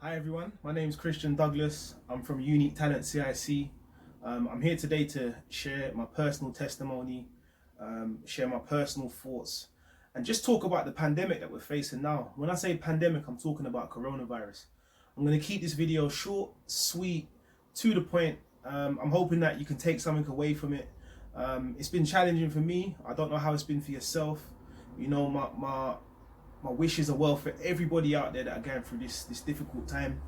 Hi everyone, my name is Christian Douglas. I'm from Unique Talent CIC. I'm here today to share my personal testimony, share my personal thoughts, and just talk about the pandemic that we're facing now. When I say pandemic, I'm talking about coronavirus. I'm going to keep this video short, sweet, to the point. I'm hoping that you can take something away from it. It's been challenging for me. I don't know how it's been for yourself. You know, my wishes are well for everybody out there that are going through this difficult time.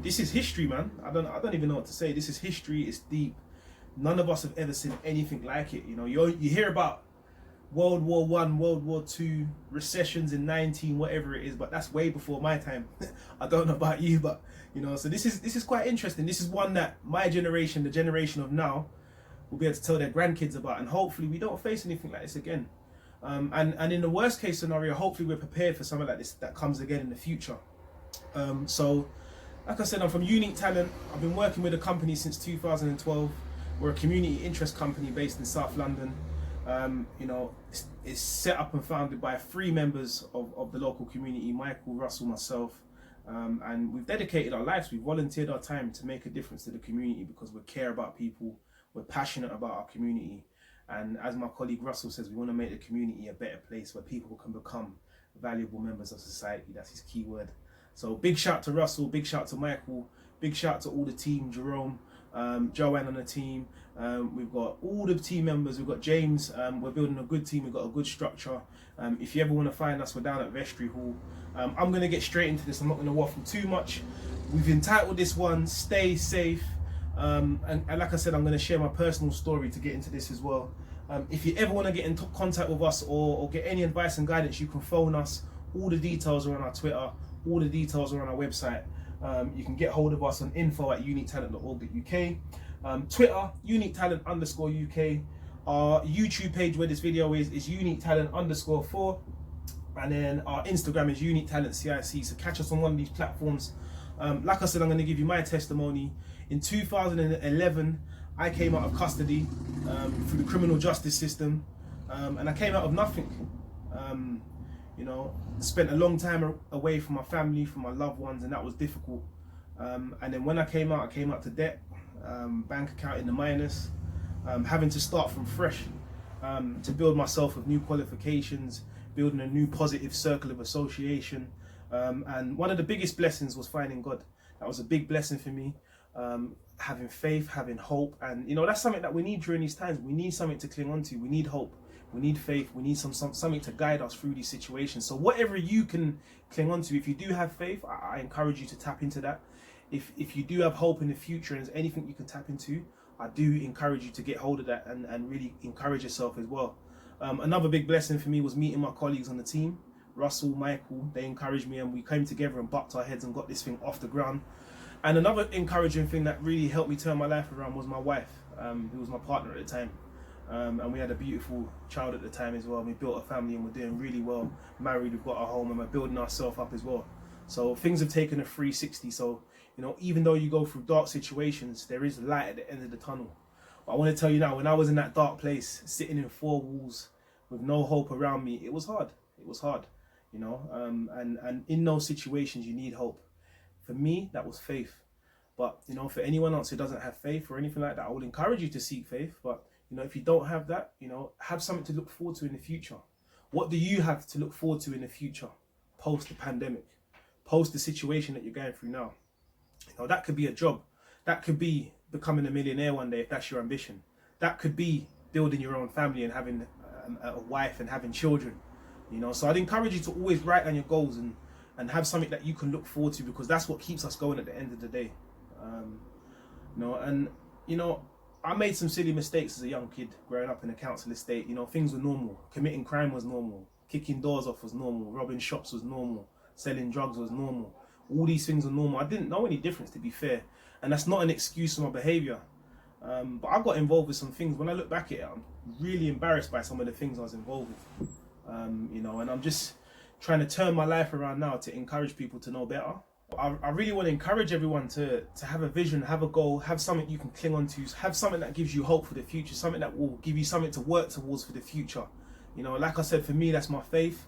This is history, man. I don't even know what to say. This is history. It's deep. None of us have ever seen anything like it. You know, you hear about World War One, World War Two, recessions in 19, whatever it is, but that's way before my time. I don't know about you, but you know, so this is quite interesting. This is one that my generation, the generation of now, will be able to tell their grandkids about, and hopefully we don't face anything like this again. And in the worst case scenario, hopefully we're prepared for something like this that comes again in the future. So, like I said, I'm from Unique Talent. I've been working with a company since 2012. We're a community interest company based in South London. You know, it's set up and founded by 3 members of the local community, Michael, Russell, myself. And we've dedicated our lives, we've volunteered our time to make a difference to the community because we care about people, we're passionate about our community. And as my colleague Russell says, we want to make the community a better place where people can become valuable members of society. That's his key word. So big shout to Russell, big shout to Michael, big shout to all the team, Jerome, Joanne on the team. We've got all the team members, we've got James, we're building a good team, we've got a good structure. If you ever want to find us, we're down at Vestry Hall. I'm going to get straight into this, I'm not going to waffle too much. We've entitled this one, Stay Safe. And like I said, I'm going to share my personal story to get into this as well. If you ever want to get in contact with us or get any advice and guidance, you can phone us. All the details are on our Twitter, all the details are on our website. You can get hold of us on info@uniquetalent.org.uk. Twitter, uniquetalent_UK. Our YouTube page where this video is uniquetalent_4. And then our Instagram is Unique Talent CIC. So catch us on one of these platforms. Like I said, I'm going to give you my testimony. In 2011, I came out of custody through the criminal justice system, and I came out of nothing. You know, spent a long time away from my family, from my loved ones, and that was difficult. And then when I came out to debt, bank account in the minus, having to start from fresh to build myself with new qualifications, building a new positive circle of association. And one of the biggest blessings was finding God. That was a big blessing for me. Having faith, having hope, and you know, that's something that we need during these times. We need something to cling on to. We need hope, we need faith, we need something to guide us through these situations. So whatever you can cling on to, if you do have faith, I encourage you to tap into that. If you do have hope in the future and there's anything you can tap into, I do encourage you to get hold of that and really encourage yourself as well. Another big blessing for me was meeting my colleagues on the team, Russell, Michael. They encouraged me and we came together and bucked our heads and got this thing off the ground. And another encouraging thing that really helped me turn my life around was my wife, who was my partner at the time. And we had a beautiful child at the time as well. We built a family and we're doing really well. Married, we've got our home and we're building ourselves up as well. So things have taken a 360. So, you know, even though you go through dark situations, there is light at the end of the tunnel. But I want to tell you now, when I was in that dark place, sitting in 4 walls with no hope around me, it was hard. It was hard, you know, and in those situations, you need hope. For me, that was faith. But, you know, for anyone else who doesn't have faith or anything like that, I would encourage you to seek faith. But, you know, if you don't have that, you know, have something to look forward to in the future. What do you have to look forward to in the future? Post the pandemic, post the situation that you're going through now. You know, that could be a job. That could be becoming a millionaire one day if that's your ambition. That could be building your own family and having a wife and having children. You know, so I'd encourage you to always write down your goals and have something that you can look forward to, because that's what keeps us going at the end of the day. You know, and you know, I made some silly mistakes as a young kid growing up in a council estate. You know, things were normal. Committing crime was normal. Kicking doors off was normal. Robbing shops was normal. Selling drugs was normal. All these things are normal. I didn't know any difference, to be fair, and that's not an excuse for my behaviour. But I got involved with some things. When I look back at it, I'm really embarrassed by some of the things I was involved with. You know, and I'm just trying to turn my life around now to encourage people to know better. I really want to encourage everyone to have a vision, have a goal, have something you can cling on to, have something that gives you hope for the future, something that will give you something to work towards for the future. You know, like I said, for me, that's my faith,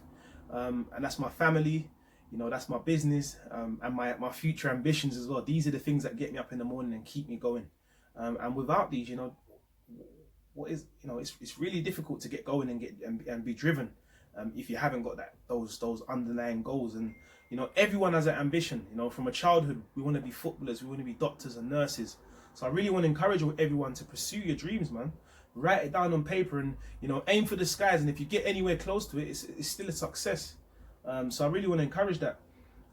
and that's my family. You know, that's my business, and my future ambitions as well. These are the things that get me up in the morning and keep me going. And without these, you know, what is, you know, it's really difficult to get going and and be driven, if you haven't got those underlying goals. And you know, everyone has an ambition. You know, from a childhood, we want to be footballers, we want to be doctors and nurses. So I really want to encourage everyone to pursue your dreams, man. Write it down on paper, and you know, aim for the skies. And if you get anywhere close to it, it's still a success. So I really want to encourage that.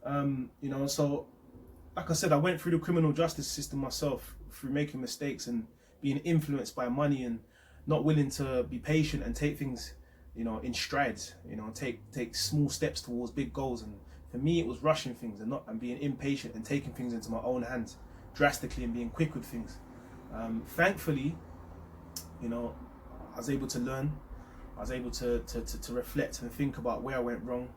You know, so like I said, I went through the criminal justice system myself, through making mistakes and being influenced by money, and not willing to be patient and take things, you know, in strides. You know, take small steps towards big goals. And for me, it was rushing things and being impatient and taking things into my own hands drastically and being quick with things. Thankfully, you know, I was able to learn. I was able to reflect and think about where I went wrong.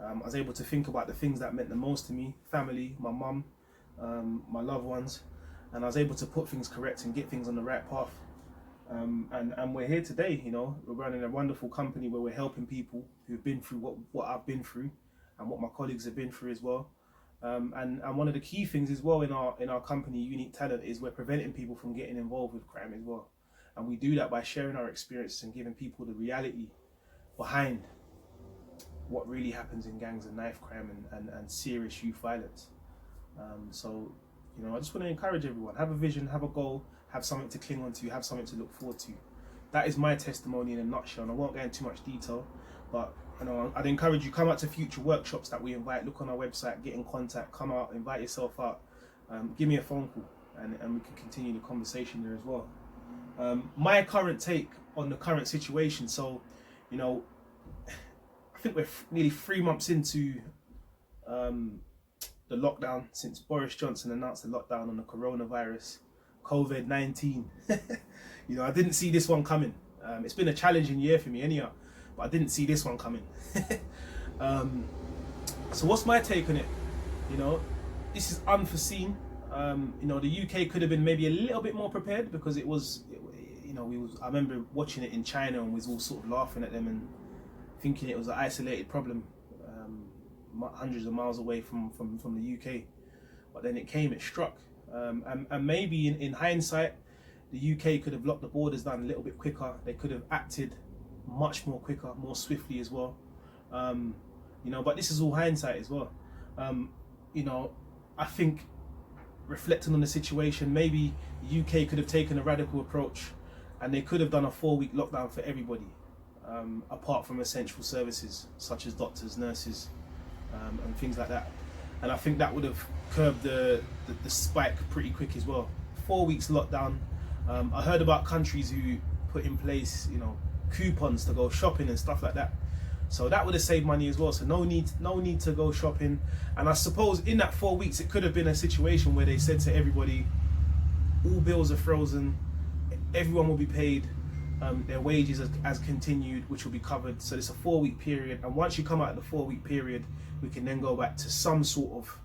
I was able to think about the things that meant the most to me: family, my mum, my loved ones. And I was able to put things correct and get things on the right path. And we're here today. You know, we're running a wonderful company where we're helping people who've been through what I've been through, and what my colleagues have been through as well. And one of the key things as well in our company, Unique Talent, is we're preventing people from getting involved with crime as well. And we do that by sharing our experiences and giving people the reality behind what really happens in gangs and knife crime and serious youth violence. So, you know, I just want to encourage everyone: have a vision, have a goal, have something to cling on to, have something to look forward to. That is my testimony in a nutshell, and I won't go into too much detail, but you know, I'd encourage you, come out to future workshops that we invite. Look on our website, get in contact, come out, invite yourself out, give me a phone call, and we can continue the conversation there as well. My current take on the current situation. So, you know, I think we're nearly 3 months into the lockdown since Boris Johnson announced the lockdown on the coronavirus, COVID-19. You know, I didn't see this one coming. It's been a challenging year for me anyhow, but I didn't see this one coming. So what's my take on it? You know, this is unforeseen. You know, the UK could have been maybe a little bit more prepared, because it was, you know, I remember watching it in China and we was all sort of laughing at them and thinking it was an isolated problem, hundreds of miles away from the UK. But then it struck. And maybe in hindsight, the UK could have locked the borders down a little bit quicker. They could have acted much more quicker, more swiftly as well. You know, but this is all hindsight as well. You know, I think, reflecting on the situation, maybe the UK could have taken a radical approach, and they could have done a 4-week lockdown for everybody, apart from essential services such as doctors, nurses, and things like that. And I think that would have curbed the spike pretty quick as well. 4 weeks lockdown. I heard about countries who put in place, you know, coupons to go shopping and stuff like that. So that would have saved money as well. So no need to go shopping. And I suppose in that 4 weeks, it could have been a situation where they said to everybody, all bills are frozen, everyone will be paid, their wages as continued, which will be covered. So it's a 4-week period. And once you come out of the 4-week period, we can then go back to some sort of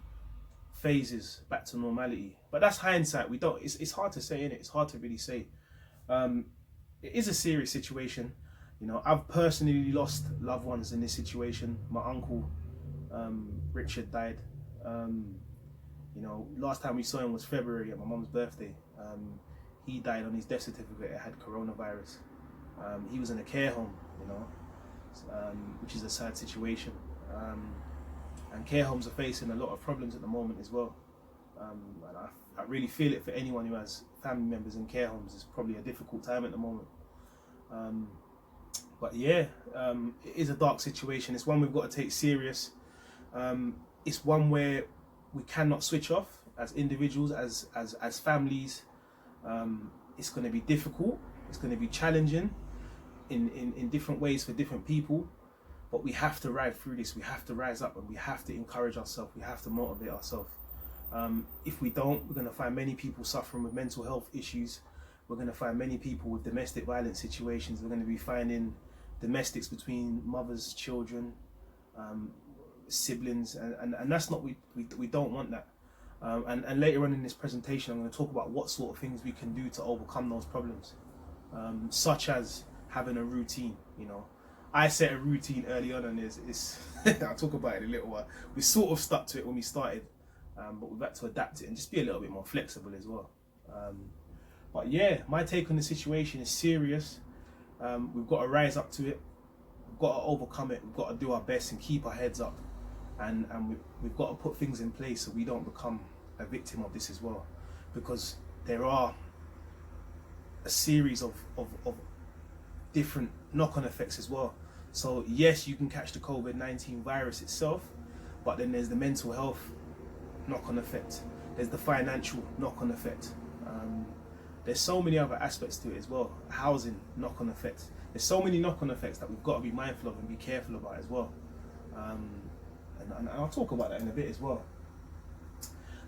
phases, back to normality. But that's hindsight. It's hard to say, innit? It's hard to really say. It is a serious situation. You know, I've personally lost loved ones in this situation. My uncle, Richard, died. You know, last time we saw him was February at my mum's birthday. He died on his death certificate. It had coronavirus. He was in a care home, you know, which is a sad situation. And care homes are facing a lot of problems at the moment as well. And I really feel it for anyone who has family members in care homes. It's probably a difficult time at the moment. But yeah, it is a dark situation. It's one we've got to take serious. It's one where we cannot switch off as individuals, as families. It's going to be difficult. It's going to be challenging in different ways for different people. But we have to ride through this. We have to rise up, and we have to encourage ourselves. We have to motivate ourselves. If we don't, we're going to find many people suffering with mental health issues. We're going to find many people with domestic violence situations. We're going to be finding domestics between mothers, children, siblings, and that's not, we don't want that. And later on in this presentation, I'm going to talk about what sort of things we can do to overcome those problems, such as having a routine. You know, I set a routine early on, and it's I'll talk about it in a little while. We sort of stuck to it when we started, but we've had to adapt it and just be a little bit more flexible as well. But yeah, my take on the situation is serious. We've got to rise up to it. We've got to overcome it. We've got to do our best and keep our heads up, and we've got to put things in place so we don't become a victim of this as well, because there are a series of different knock-on effects as well. So yes, you can catch the COVID-19 virus itself, but then there's the mental health knock-on effect, there's the financial knock-on effect, there's so many other aspects to it as well. Housing knock-on effects. There's so many knock-on effects that we've got to be mindful of and be careful about as well. And I'll talk about that in a bit as well.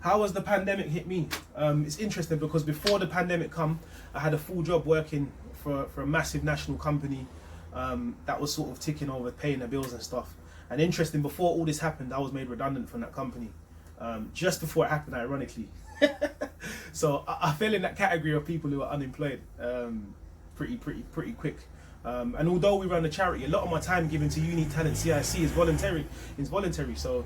How has the pandemic hit me? It's interesting because before the pandemic come, I had a full job working for a massive national company that was sort of ticking over, paying the bills and stuff. And interesting, before all this happened, I was made redundant from that company. Just before it happened, ironically. So I fell in that category of people who are unemployed pretty quick. And although we run a charity, a lot of my time given to Unique Talent CIC is voluntary. So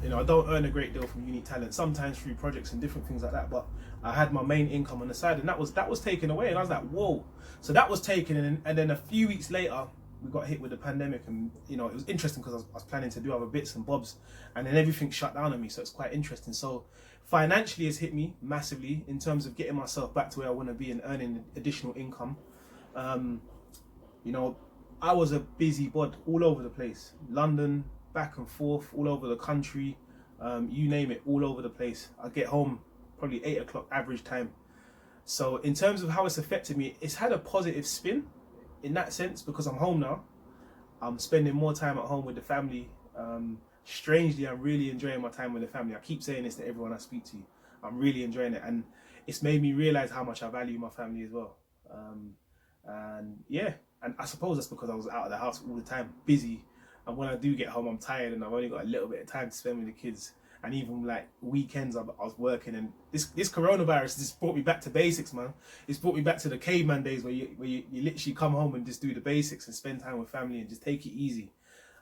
you know, I don't earn a great deal from Unique Talent, sometimes through projects and different things like that, but I had my main income on the side, and that was taken away, and I was like, whoa. So that was taken, and then a few weeks later we got hit with the pandemic, and you know, it was interesting because I was planning to do other bits and bobs, and then everything shut down on me, so it's quite interesting. So financially it's hit me massively in terms of getting myself back to where I want to be and earning additional income. You know, I was a busy bod all over the place, London, back and forth, all over the country, you name it, all over the place. I get home probably 8 o'clock average time. So in terms of how it's affected me, it's had a positive spin in that sense, because I'm home now. I'm spending more time at home with the family. Strangely, I'm really enjoying my time with the family. I keep saying this to everyone I speak to. I'm really enjoying it, and it's made me realize how much I value my family as well. And yeah, and I suppose that's because I was out of the house all the time, busy. And when I do get home, I'm tired, and I've only got a little bit of time to spend with the kids. And even like weekends, I was working. And this coronavirus just brought me back to basics, man. It's brought me back to the caveman days where you literally come home and just do the basics and spend time with family and just take it easy.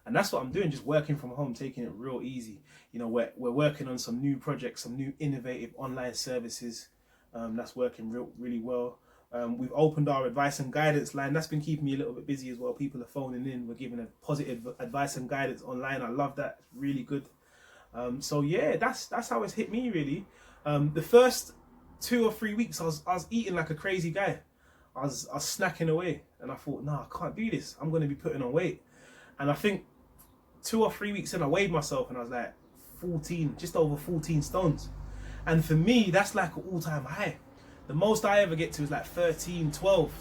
And that's what I'm doing, just working from home, taking it real easy. You know, we're working on some new projects, some new innovative online services. That's working really well. We've opened our advice and guidance line. That's been keeping me a little bit busy as well. People are phoning in. We're giving a positive advice and guidance online. I love that. It's really good. So yeah, that's how it's hit me really. The first 2 or 3 weeks, I was eating like a crazy guy. I was snacking away, and I thought, nah, I can't do this. I'm going to be putting on weight. And I think 2 or 3 weeks in, I weighed myself, and I was like 14, just over 14 stones. And for me, that's like an all-time high. The most I ever get to is like 13, 12.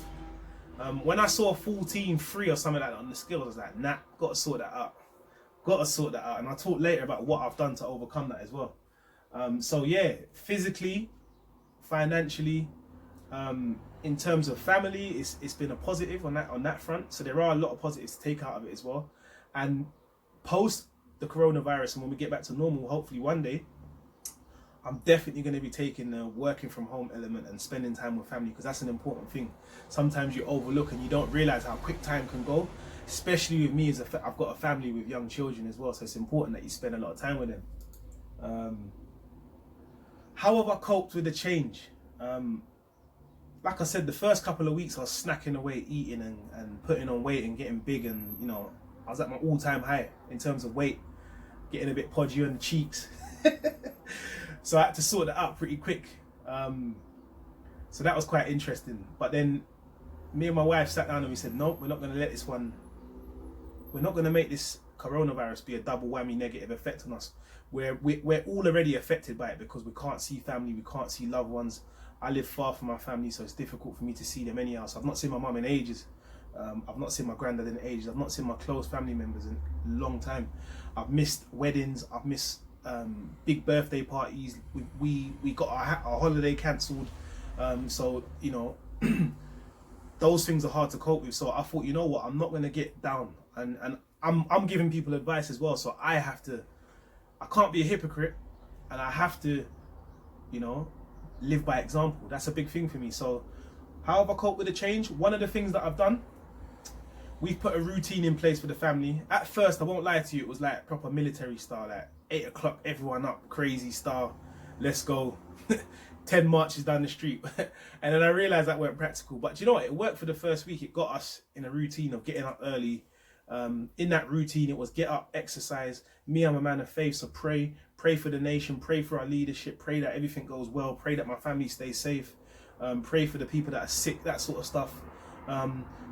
When I saw 14.3 or something like that on the scale, I was like, nah, got to sort that out. And I'll talk later about what I've done to overcome that as well. So yeah, physically, financially, in terms of family, it's been a positive on that front. So there are a lot of positives to take out of it as well. And post the coronavirus, and when we get back to normal, hopefully one day, I'm definitely going to be taking the working from home element and spending time with family, because that's an important thing. Sometimes you overlook and you don't realize how quick time can go, especially with me as I've got a family with young children as well. So it's important that you spend a lot of time with them. How have I coped with the change? Like I said, the first couple of weeks I was snacking away, eating and putting on weight and getting big, and you know, I was at my all-time high in terms of weight, getting a bit podgy on the cheeks. So I had to sort that out pretty quick. So that was quite interesting. But then me and my wife sat down and we said, no, we're not going to let this one, we're not going to make this coronavirus be a double whammy negative effect on us. We're all already affected by it because we can't see family, we can't see loved ones. I live far from my family, so it's difficult for me to see them anyhow. So I've not seen my mum in ages. I've not seen my granddad in ages. I've not seen my close family members in a long time. I've missed weddings. I've missed big birthday parties. We got our holiday cancelled. So you know, those things are hard to cope with. So I thought, you know what, I'm not going to get down, and I'm giving people advice as well. So I can't be a hypocrite, and I have to, you know, live by example. That's a big thing for me. So how have I coped with the change? One of the things that I've done, we've put a routine in place for the family. At first, I won't lie to you, it was like proper military style, like 8 o'clock, everyone up, crazy style, let's go. 10 marches down the street. And then I realized that weren't practical. But you know what? It worked for the first week. It got us in a routine of getting up early. In that routine, it was get up, exercise. Me, I'm a man of faith, so pray for the nation, pray for our leadership, pray that everything goes well, pray that my family stays safe, pray for the people that are sick, that sort of stuff.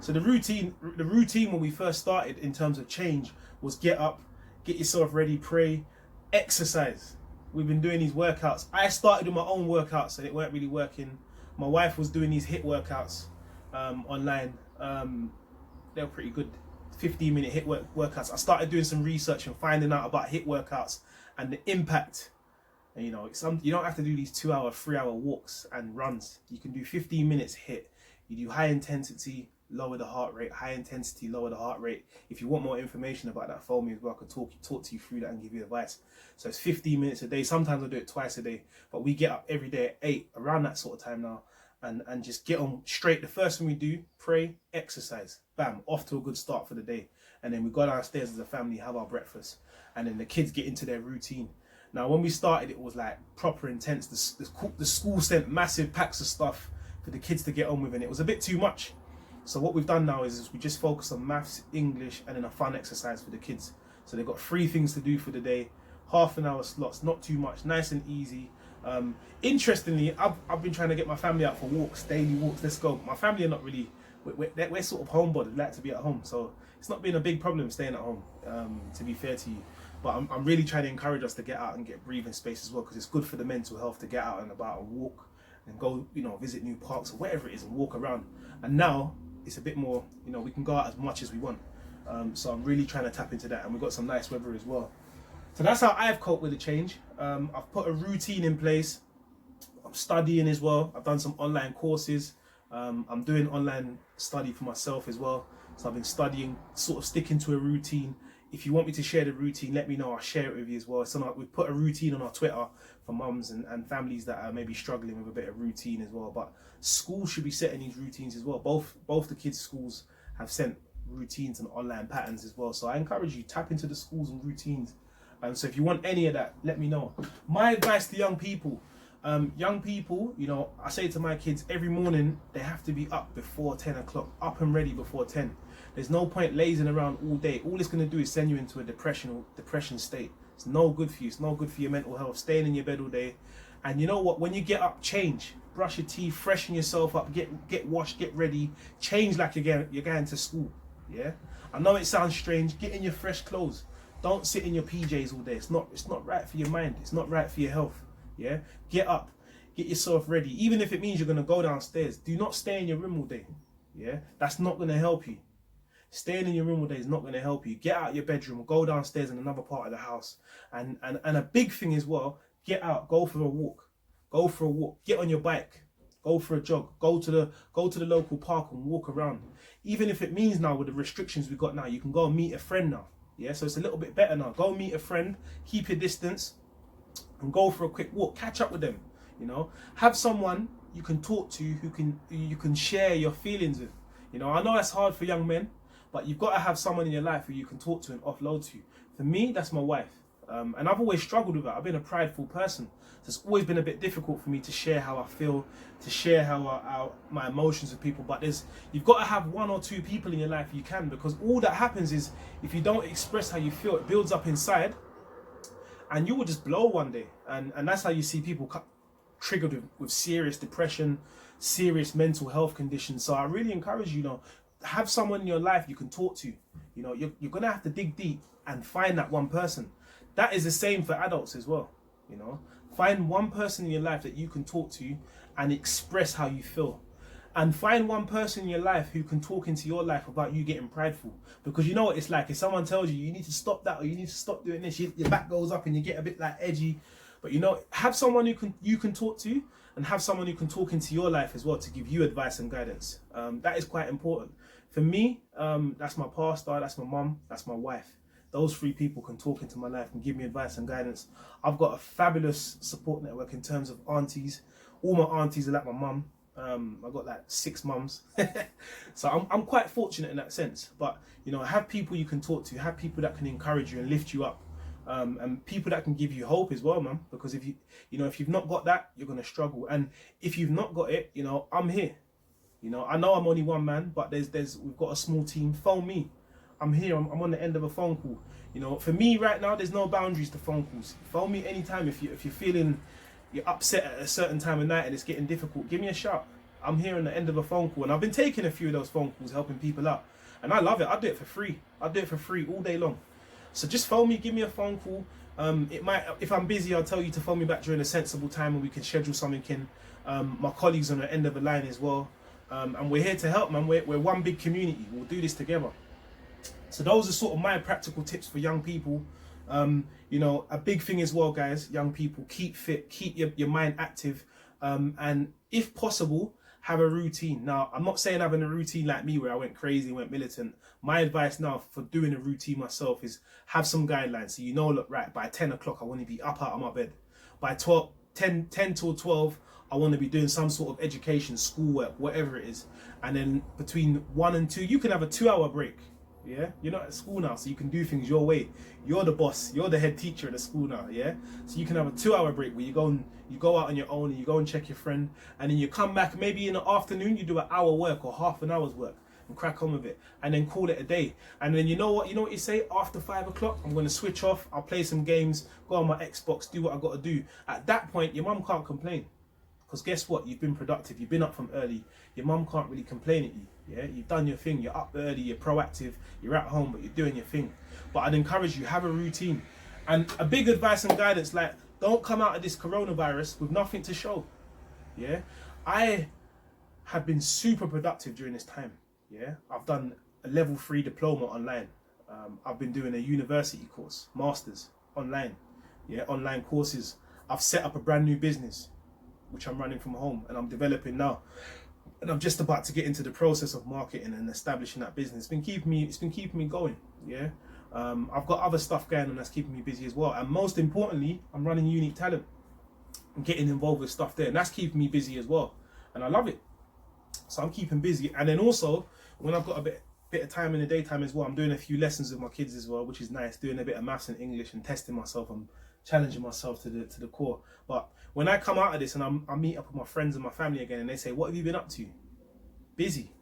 So the routine when we first started in terms of change was get up, get yourself ready, pray, exercise. We've been doing these workouts. I started with my own workouts and it weren't really working. My wife was doing these HIIT workouts online. They were pretty good, 15-minute HIIT workouts. I started doing some research and finding out about HIIT workouts and the impact. And you know, you don't have to do these 2-hour, 3-hour walks and runs. You can do 15 minutes HIIT. You do high intensity, lower the heart rate, high intensity, lower the heart rate. If you want more information about that, phone me as well. I could talk to you through that and give you advice. So it's 15 minutes a day. Sometimes I do it twice a day, but we get up every day at 8, around that sort of time now, and just get on straight. The first thing we do, pray, exercise, bam, off to a good start for the day. And then we go downstairs as a family, have our breakfast, and then the kids get into their routine. Now, when we started, it was like proper intense. The school sent massive packs of stuff for the kids to get on with, and it was a bit too much. So what we've done now is we just focus on maths, English, and then a fun exercise for the kids. So they've got 3 things to do for the day, half-an-hour slots, not too much, nice and easy. Interestingly, I've been trying to get my family out for walks, daily walks. Let's go. My family are not really, we're sort of homebodies, like to be at home. So it's not been a big problem staying at home, to be fair to you. But I'm really trying to encourage us to get out and get breathing space as well, because it's good for the mental health to get out and about and walk and go, you know, visit new parks or whatever it is and walk around. And now it's a bit more, you know, we can go out as much as we want. So I'm really trying to tap into that, and we've got some nice weather as well. So that's how I've coped with the change. I've put a routine in place. I'm studying as well. I've done some online courses. I'm doing online study for myself as well. So I've been studying, sort of sticking to a routine. If you want me to share the routine, let me know. I'll share it with you as well. So we've put a routine on our Twitter for mums and families that are maybe struggling with a bit of routine as well. But schools should be setting these routines as well. Both the kids' schools have sent routines and online patterns as well. So I encourage you, tap into the schools and routines. And so if you want any of that, let me know. My advice to young people, you know, I say to my kids every morning, they have to be up before 10 o'clock, up and ready before 10. There's no point lazing around all day. All it's going to do is send you into a depression state. It's no good for you. It's no good for your mental health, staying in your bed all day. And you know what? When you get up, change, brush your teeth, freshen yourself up, get washed, get ready, change like you're going to school. Yeah, I know it sounds strange. Get in your fresh clothes. Don't sit in your PJs all day. It's not right for your mind. It's not right for your health. Yeah, get up, get yourself ready. Even if it means you're gonna go downstairs, do not stay in your room all day. Yeah, that's not gonna help you. Staying in your room all day is not gonna help you. Get out of your bedroom, go downstairs in another part of the house. And a big thing as well, get out, go for a walk. Go for a walk. Get on your bike. Go for a jog. Go to the local park and walk around. Even if it means now with the restrictions we got now, you can go and meet a friend now. Yeah, so it's a little bit better now. Go meet a friend, keep your distance, and go for a quick walk. Catch up with them. You know, have someone you can talk to who you can share your feelings with. You know, I know that's hard for young men, but you've got to have someone in your life who you can talk to and offload to. For me, that's my wife. And I've always struggled with it. I've been a prideful person. So it's always been a bit difficult for me to share how I feel, to share how my emotions with people. But you've got to have 1 or 2 people in your life you can, because all that happens is if you don't express how you feel, it builds up inside and you will just blow one day. And that's how you see people triggered with serious depression, serious mental health conditions. So I really encourage you, have someone in your life you can talk to. You know, you're going to have to dig deep and find that one person. That is the same for adults as well. You know, find one person in your life that you can talk to and express how you feel. And find one person in your life who can talk into your life about you getting prideful. Because you know what it's like, if someone tells you you need to stop that or you need to stop doing this, your back goes up and you get a bit like edgy. But you know, have someone you can talk to, and have someone who can talk into your life as well to give you advice and guidance. That is quite important. For me, that's my pastor, that's my mum, that's my wife. Those 3 people can talk into my life and give me advice and guidance. I've got a fabulous support network in terms of aunties. All my aunties are like my mum. I got like 6 mums. So I'm quite fortunate in that sense. But, you know, have people you can talk to, have people that can encourage you and lift you up. And people that can give you hope as well, man. Because if you've not got that, you're gonna struggle. And if you've not got it, you know, I'm here. You know, I know I'm only one man, but we've got a small team. Phone me. I'm here. I'm on the end of a phone call. You know, for me right now, there's no boundaries to phone calls. Phone me anytime if you're feeling you're upset at a certain time of night and it's getting difficult. Give me a shout. I'm here on the end of a phone call, and I've been taking a few of those phone calls, helping people out, and I love it. I do it for free. I do it for free all day long. So just phone me. Give me a phone call. It might, if I'm busy, I'll tell you to phone me back during a sensible time, and we can schedule something in. My colleagues on the end of the line as well. And we're here to help, man. We're one big community. We'll do this together. So those are sort of my practical tips for young people. You know, a big thing as well, guys, young people, keep fit, keep your mind active, and if possible, have a routine. Now, I'm not saying having a routine like me where I went crazy, went militant. My advice now for doing a routine myself is have some guidelines. So you know, look, right, by 10 o'clock, I want to be up out of my bed. By 10 till 12, I want to be doing some sort of education, schoolwork, whatever it is. And then between 1 and 2, you can have a 2-hour break. Yeah, you're not at school now, so you can do things your way. You're the boss. You're the head teacher at the school now. Yeah, so you can have a 2-hour break where you go out on your own and you go and check your friend, and then you come back maybe in the afternoon. You do an hour work or half an hour's work and crack on with it, and then call it a day. And then you know what you say, after 5 o'clock, I'm going to switch off. I'll play some games, go on my Xbox, do what I got to do. At that point, your mum can't complain. Because guess what? You've been productive. You've been up from early. Your mum can't really complain at you. Yeah, you've done your thing. You're up early. You're proactive. You're at home, but you're doing your thing. But I'd encourage you, have a routine. And a big advice and guidance, like, don't come out of this coronavirus with nothing to show. Yeah, I have been super productive during this time. Yeah, I've done a level 3 diploma online. I've been doing a university course, masters online. Yeah, online courses. I've set up a brand new business, which I'm running from home and I'm developing now. And I'm just about to get into the process of marketing and establishing that business. It's been keeping me going. Yeah. I've got other stuff going on that's keeping me busy as well. And most importantly, I'm running Unique Talent and getting involved with stuff there. And that's keeping me busy as well. And I love it. So I'm keeping busy. And then also, when I've got a bit of time in the daytime as well, I'm doing a few lessons with my kids as well, which is nice. Doing a bit of maths and English and testing myself and challenging myself to the core. But when I come out of this and I meet up with my friends and my family again, and they say, what have you been up to? Busy.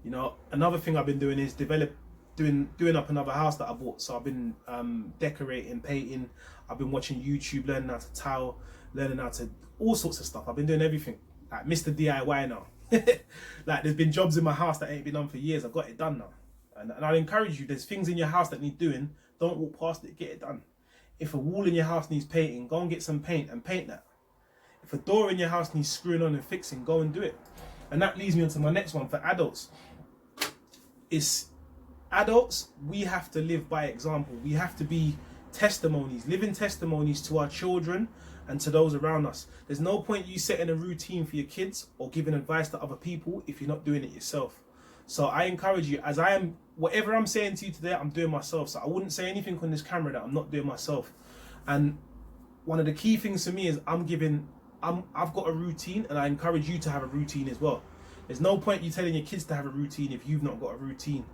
You know, another thing I've been doing is doing up another house that I bought. So I've been decorating, painting. I've been watching YouTube, learning how to tile, learning how to all sorts of stuff. I've been doing everything. Like Mr. DIY now. Like there's been jobs in my house that ain't been done for years. I've got it done now. And I'd encourage you, there's things in your house that need doing. Don't walk past it, get it done. If a wall in your house needs painting, go and get some paint and paint that. If a door in your house needs screwing on and fixing, go and do it. And that leads me on to my next one for adults. It's adults, we have to live by example. We have to be testimonies, living testimonies to our children and to those around us. There's no point you setting a routine for your kids or giving advice to other people if you're not doing it yourself. So I encourage you, as I am, whatever I'm saying to you today, I'm doing myself. So I wouldn't say anything on this camera that I'm not doing myself. And one of the key things for me is I've got a routine, and I encourage you to have a routine as well. There's no point you telling your kids to have a routine if you've not got a routine.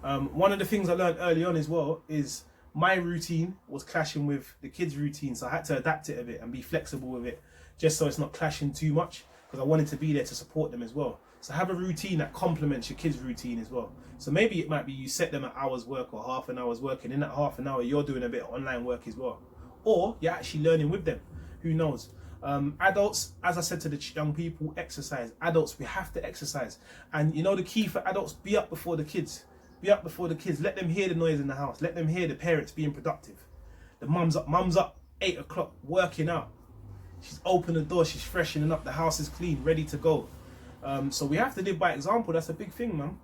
One of the things I learned early on as well is my routine was clashing with the kids' routine. So I had to adapt it a bit and be flexible with it, just so it's not clashing too much, because I wanted to be there to support them as well. So have a routine that complements your kids' routine as well. So maybe it might be you set them an hour's work or half an hour's work, and in that half an hour you're doing a bit of online work as well. Or you're actually learning with them. Who knows? Adults, as I said to the young people, exercise. Adults, we have to exercise. And you know the key for adults, be up before the kids. Be up before the kids. Let them hear the noise in the house. Let them hear the parents being productive. The mum's up 8 o'clock working out. She's opened the door, she's freshening up, the house is clean, ready to go. So we have to live by example. That's a big thing, man.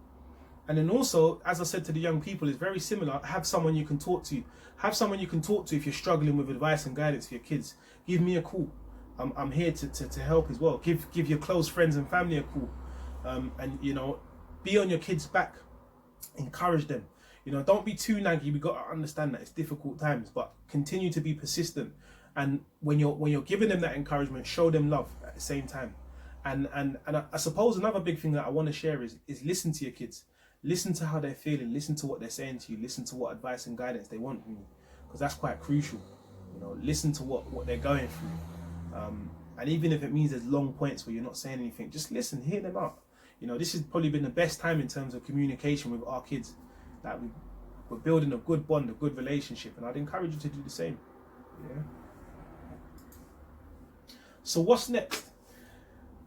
And then also, as I said to the young people, it's very similar. Have someone you can talk to. Have someone you can talk to if you're struggling with advice and guidance for your kids. Give me a call. I'm here to help as well. Give your close friends and family a call. And you know, be on your kids' back. Encourage them. You know, don't be too naggy. We got to understand that it's difficult times, but continue to be persistent. And when you're giving them that encouragement, show them love at the same time. And I suppose another big thing that I want to share is listen to your kids. Listen to how they're feeling. Listen to what they're saying to you. Listen to what advice and guidance they want from you, because that's quite crucial. You know, listen to what they're going through. And even if it means there's long points where you're not saying anything, just listen, hear them out. You know, this has probably been the best time in terms of communication with our kids. That we're building a good bond, a good relationship, and I'd encourage you to do the same. Yeah. So what's next?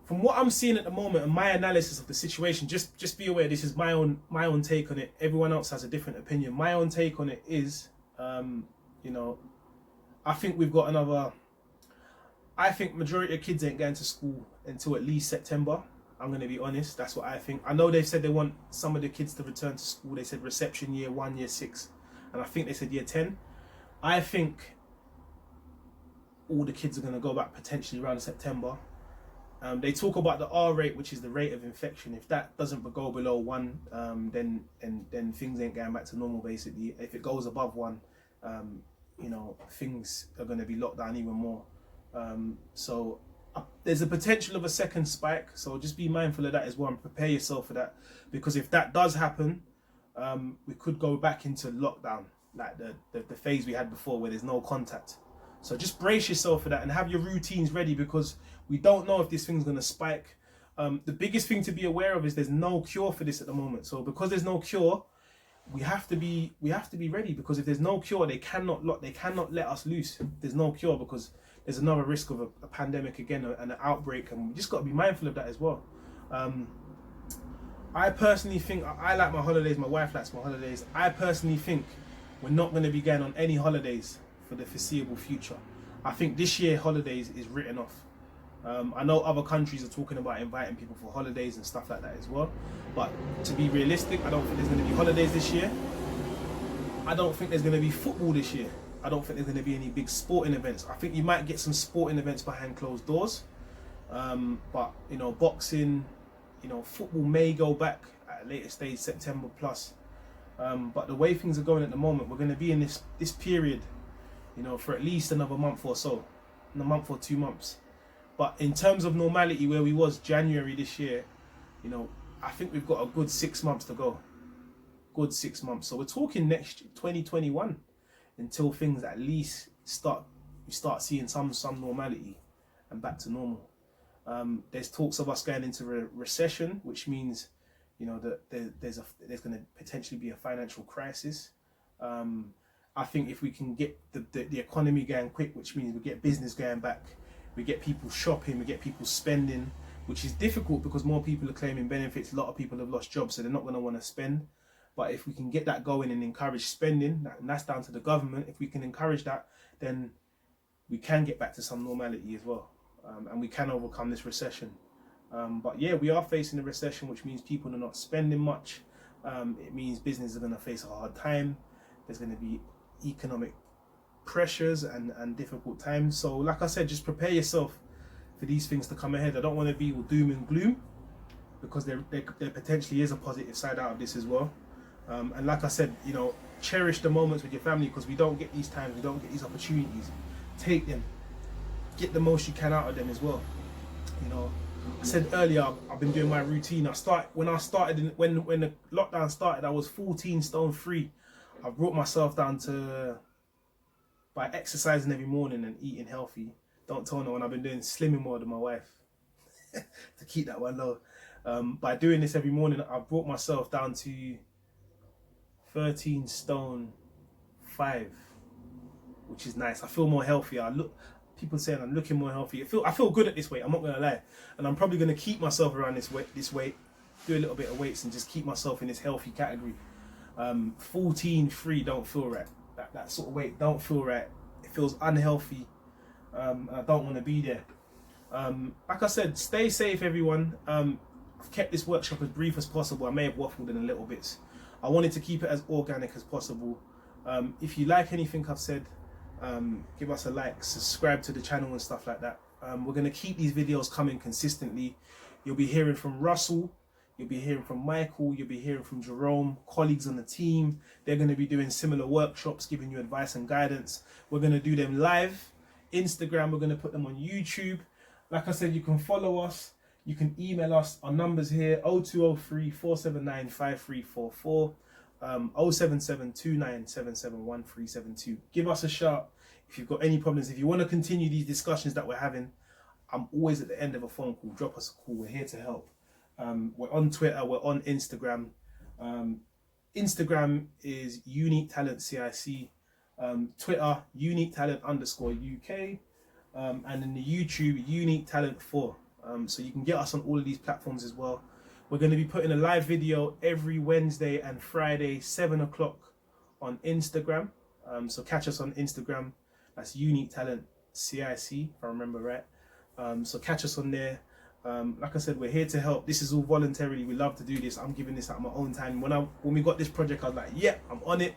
From what I'm seeing at the moment and my analysis of the situation, just be aware this is my own take on it. Everyone else has a different opinion. My own take on it is, you know, I think we've got another. I think majority of kids ain't going to school until at least September. I'm going to be honest. That's what I think. I know they've said they want some of the kids to return to school. They said reception year 1, year 6, and I think they said year 10. I think all the kids are going to go back potentially around September. They talk about the R rate, which is the rate of infection. If that doesn't go below 1, then things ain't going back to normal. Basically, if it goes above 1, you know, things are going to be locked down even more. So there's a potential of a second spike. So just be mindful of that as well and prepare yourself for that, because if that does happen, we could go back into lockdown, like the phase we had before where there's no contact. So just brace yourself for that and have your routines ready, because we don't know if this thing's going to spike. The biggest thing to be aware of is there's no cure for this at the moment. So because there's no cure, we have to be ready, because if there's no cure, they cannot let us loose. There's no cure because there's another risk of a pandemic again and an outbreak, and we just got to be mindful of that as well. I personally think I like my holidays. My wife likes my holidays. I personally think we're not going to be going on any holidays for the foreseeable future. I think this year holidays is written off. I know other countries are talking about inviting people for holidays and stuff like that as well, but to be realistic, I don't think there's going to be holidays this year. I don't think there's going to be football this year. I don't think there's going to be any big sporting events. I think you might get some sporting events behind closed doors, but you know, boxing, you know, football may go back at a later stage, September plus. But the way things are going at the moment, we're going to be in this period, you know, for at least another month or so, in a month or 2 months. But in terms of normality, where we was January this year, you know, I think we've got a good 6 months to go. Good 6 months. So we're talking next 2021 until things at least we start seeing some normality and back to normal. There's talks of us going into recession, which means, you know, that there's going to potentially be a financial crisis. I think if we can get the economy going quick, which means we get business going back, we get people shopping, we get people spending, which is difficult because more people are claiming benefits. A lot of people have lost jobs, so they're not going to want to spend. But if we can get that going and encourage spending, and that's down to the government, if we can encourage that, then we can get back to some normality as well. And we can overcome this recession. But yeah, we are facing a recession, which means people are not spending much. It means businesses are going to face a hard time. There's going to be economic pressures and difficult times. So like I said, just prepare yourself for these things to come ahead. I don't want to be all doom and gloom, because there potentially is a positive side out of this as well. And like I said, you know, cherish the moments with your family, because we don't get these times, we don't get these opportunities. Take them, get the most you can out of them as well. You know, I said earlier, I've been doing my routine. When the lockdown started, I was 14 stone 3. I brought myself down to, by exercising every morning and eating healthy. Don't tell no one, I've been doing slimming more than my wife to keep that one low. By doing this every morning, I've brought myself down to 13 stone 5, which is nice. I feel more healthy. People saying I'm looking more healthy. I feel good at this weight, I'm not gonna lie. And I'm probably gonna keep myself around this weight, do a little bit of weights and just keep myself in this healthy category. 14.3 don't feel right. That sort of weight don't feel right. It feels unhealthy. I don't want to be there. Like I said, stay safe, everyone. I've kept this workshop as brief as possible. I may have waffled in a little bit. I wanted to keep it as organic as possible. If you like anything I've said, give us a like, subscribe to the channel and stuff like that. We're going to keep these videos coming consistently. You'll be hearing from Russell, you'll be hearing from Michael, you'll be hearing from Jerome, colleagues on the team. They're going to be doing similar workshops, giving you advice and guidance. We're going to do them live. Instagram, we're going to put them on YouTube. Like I said, you can follow us. You can email us. Our numbers here: 0203 479 5344, 077 2977 1372. Give us a shout if you've got any problems. If you want to continue these discussions that we're having, I'm always at the end of a phone call. Drop us a call. We're here to help. We're on Twitter. We're on Instagram. Instagram is Unique Talent CIC. Twitter, Unique Talent _UK. And in the YouTube, Unique Talent 4. So you can get us on all of these platforms as well. We're going to be putting a live video every Wednesday and Friday, 7 o'clock on Instagram. So catch us on Instagram. That's Unique Talent CIC, if I remember right. So catch us on there. Like I said, we're here to help. This is all voluntarily. We love to do this. I'm giving this at my own time. When we got this project, I was like, yeah, I'm on it.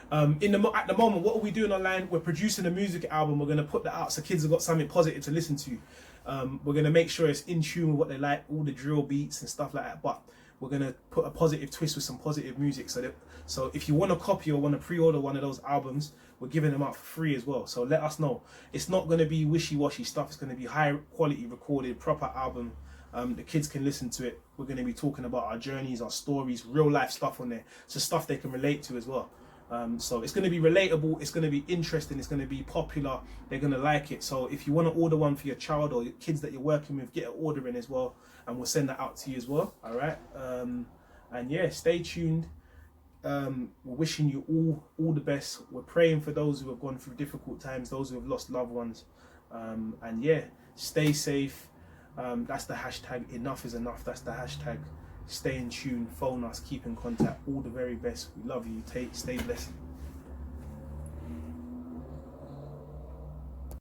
At the moment, what are we doing online? We're producing a music album. We're going to put that out so kids have got something positive to listen to. We're going to make sure it's in tune with what they like, all the drill beats and stuff like that. But we're going to put a positive twist with some positive music. So if you want a copy or want to pre-order one of those albums, we're giving them out for free as well. So let us know. It's not going to be wishy-washy stuff. It's going to be high quality recorded, proper album. The kids can listen to it. We're going to be talking about our journeys, our stories, real life stuff on there. So stuff they can relate to as well. So it's going to be relatable, it's going to be interesting, it's going to be popular, they're going to like it. So if you want to order one for your child or your kids that you're working with, get an order in as well, and we'll send that out to you as well. All right. And yeah, stay tuned. We're wishing you all the best. We're praying for those who have gone through difficult times, those who have lost loved ones. And yeah, stay safe. That's the hashtag. Enough is enough. That's the hashtag. Stay in tune, phone us, keep in contact. All the very best. We love you. Stay blessed.